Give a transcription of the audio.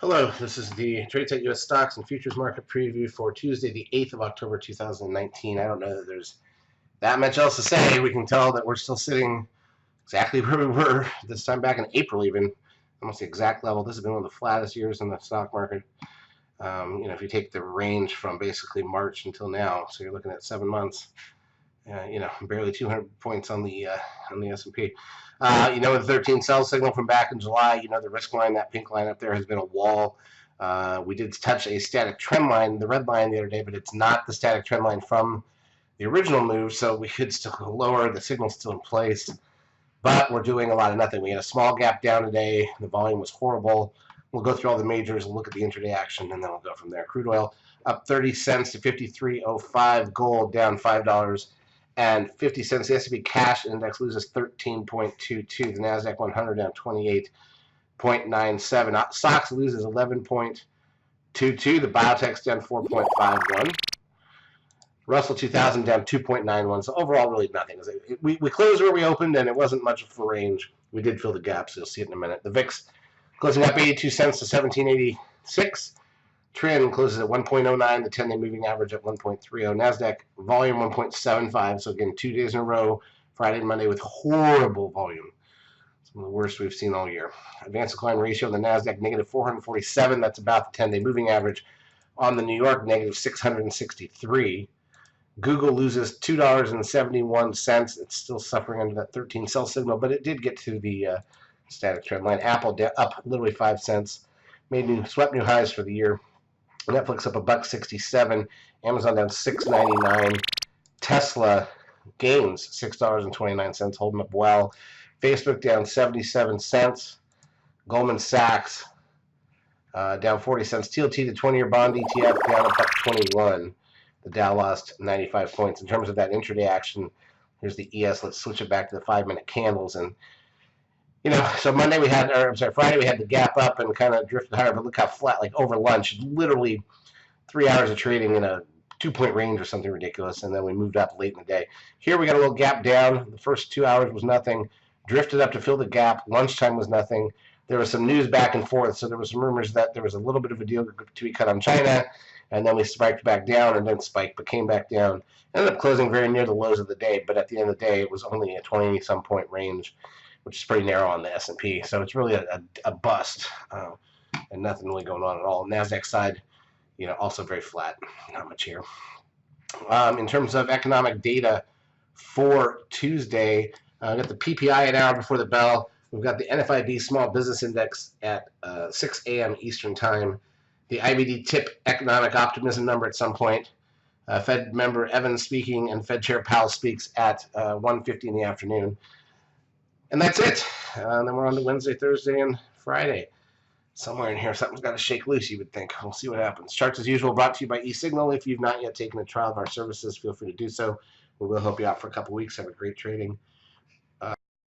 Hello, this is the TradeTech US Stocks and Futures Market Preview for Tuesday, the 8th of October, 2019. I don't know that there's that much else to say. We can tell that we're still sitting exactly where we were this time back in April, even almost the exact level. This has been one of the flattest years in the stock market. If you take the range from basically March until now, so you're looking at 7 months. Barely 200 points on the S&P. The 13 sell signal from back in July, the risk line, that pink line up there has been a wall. We did touch a static trend line, the red line the other day, but it's not the static trend line from the original move, so we could still go lower. The signal's still in place, but we're doing a lot of nothing. We had a small gap down today. The volume was horrible. We'll go through all the majors and look at the intraday action, and then we'll go from there. Crude oil up 30 cents to 53.05. Gold down $5 and 50 cents. The S&P cash index loses 13.22. The NASDAQ 100 down 28.97. Stocks loses 11.22. The biotech's down 4.51. Russell 2000 down 2.91. So overall, really nothing. We closed where we opened, and it wasn't much of a range. We did fill the gap, so you'll see it in a minute. The VIX closing up 82 cents to 1786. Trend closes at 1.09, the 10-day moving average at 1.30. NASDAQ volume 1.75, so again, 2 days in a row, Friday and Monday, with horrible volume. Some of the worst we've seen all year. Advanced decline ratio on the NASDAQ, negative 447. That's about the 10-day moving average. On the New York, negative 663. Google loses $2.71. It's still suffering under that 13 sell signal, but it did get to the static trend line. Apple up literally 5 cents. Swept new highs for the year. Netflix up $1.67, Amazon down $6.99, Tesla gains $6.29, holding up well. Facebook down 77 cents, Goldman Sachs down 40 cents. TLT, the 20-year bond ETF, down $1.21. The Dow lost 95 points. In terms of that intraday action, here's the ES. Let's switch it back to the 5-minute candles. And so Friday we had the gap up and kind of drifted higher, but look how flat, like over lunch, literally 3 hours of trading in a 2-point range or something ridiculous, and then we moved up late in the day. Here we got a little gap down. The first 2 hours was nothing. Drifted up to fill the gap. Lunchtime was nothing. There was some news back and forth, so there was some rumors that there was a little bit of a deal to be cut on China, and then we spiked back down, and then spiked, but came back down. Ended up closing very near the lows of the day, but at the end of the day, it was only a 20-some point range, which is pretty narrow on the S&P. So it's really a bust, and nothing really going on at all. NASDAQ side, also very flat. Not much here. In terms of economic data for Tuesday, we got the PPI an hour before the bell. We've got the NFIB Small Business Index at 6 a.m. Eastern Time. The IBD TIP Economic Optimism number at some point. Fed member Evans speaking, and Fed Chair Powell speaks at 1:50 in the afternoon. And that's it. And then we're on to Wednesday, Thursday, and Friday. Somewhere in here, something's got to shake loose, you would think. We'll see what happens. Charts, as usual, brought to you by eSignal. If you've not yet taken a trial of our services, feel free to do so. We will help you out for a couple weeks. Have a great trading